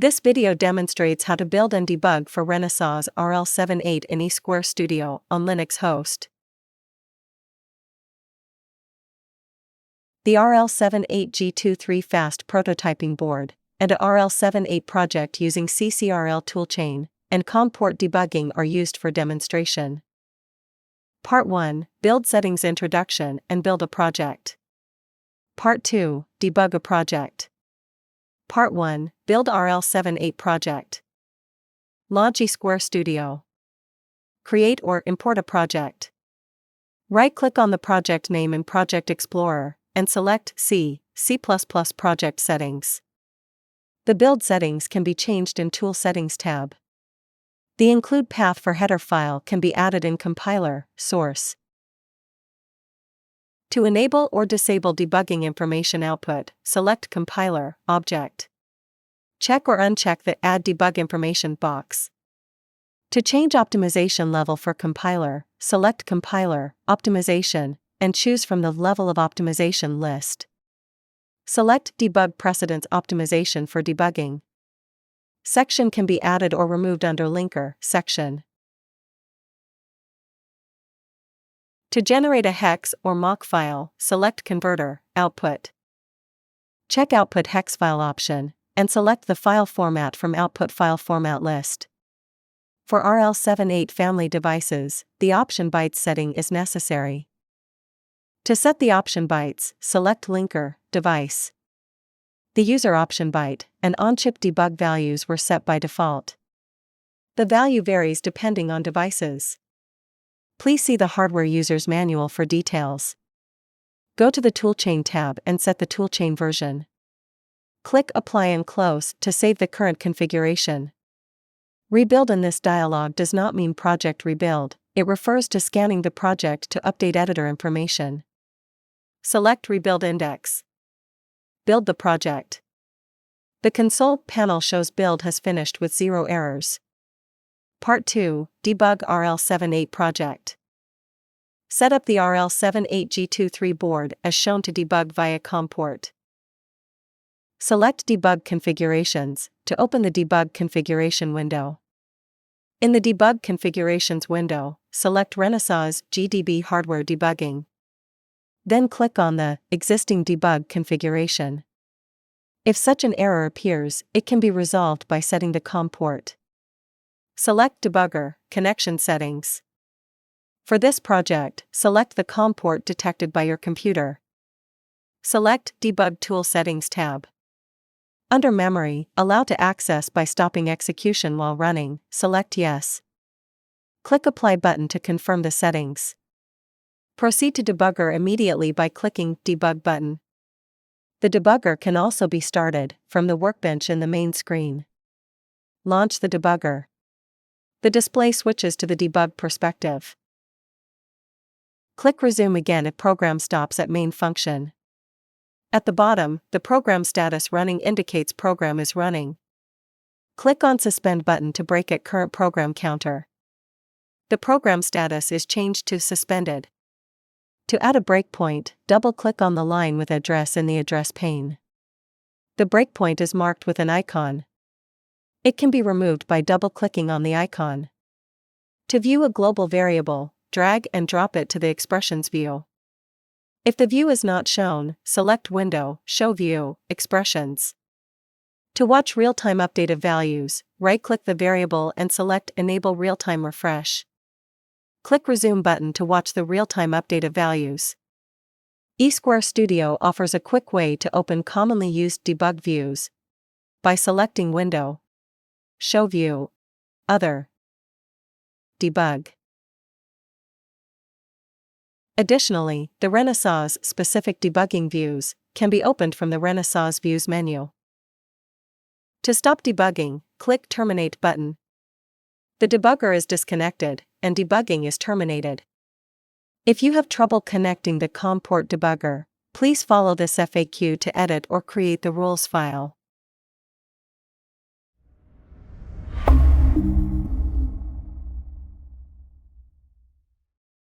This video demonstrates how to build and debug for Renesas RL78 in eSquare Studio on Linux host. The RL78G23 fast prototyping board, and a RL78 project using CCRL Toolchain and COM port debugging are used for demonstration. Part 1, Build Settings Introduction and Build a Project. Part 2, Debug a Project. Part 1, Build RL78 Project. Launch eSquare Studio. Create or import a project. Right-click on the project name in Project Explorer, and select C Project Settings. The build settings can be changed in Tool Settings tab. The include path for header file can be added in compiler, source. To enable or disable debugging information output, select Compiler, Object. Check or uncheck the Add Debug Information box. To change optimization level for compiler, select Compiler, Optimization, and choose from the Level of Optimization list. Select Debug Precedence Optimization for debugging. Section can be added or removed under Linker section. To generate a hex or mock file, select Converter, Output. Check Output Hex File option, and select the file format from Output File Format list. For RL78 family devices, the option bytes setting is necessary. To set the option bytes, select Linker, Device. The user option byte and on-chip debug values were set by default. The value varies depending on devices. Please see the Hardware User's Manual for details. Go to the Toolchain tab and set the Toolchain version. Click Apply and Close to save the current configuration. Rebuild in this dialog does not mean project rebuild, it refers to scanning the project to update editor information. Select Rebuild Index. Build the project. The console panel shows build has finished with 0 errors. Part 2, Debug RL78 Project. Set up the RL78G23 board as shown to debug via COM port. Select Debug Configurations to open the Debug Configuration window. In the Debug Configurations window, select Renesas GDB Hardware Debugging. Then click on the Existing Debug Configuration. If such an error appears, it can be resolved by setting the COM port. Select Debugger, Connection Settings. For this project, select the COM port detected by your computer. Select Debug Tool Settings tab. Under Memory, Allow to access by stopping execution while running, select Yes. Click Apply button to confirm the settings. Proceed to debugger immediately by clicking Debug button. The debugger can also be started from the workbench in the main screen. Launch the debugger. The display switches to the debug perspective. Click Resume again if program stops at main function. At the bottom, the program status running indicates program is running. Click on Suspend button to break at current program counter. The program status is changed to suspended. To add a breakpoint, double-click on the line with address in the address pane. The breakpoint is marked with an icon. It can be removed by double-clicking on the icon. To view a global variable, drag and drop it to the expressions view. If the view is not shown, select Window, Show View, Expressions. To watch real-time update of values, right-click the variable and select Enable Real-Time Refresh. Click Resume button to watch the real-time update of values. eSquare Studio offers a quick way to open commonly used debug views by selecting Window, Show View, Other, Debug. Additionally, the Renesas specific debugging views can be opened from the Renesas Views menu. To stop debugging, click Terminate button. The debugger is disconnected, and debugging is terminated. If you have trouble connecting the COM port debugger, please follow this FAQ to edit or create the rules file.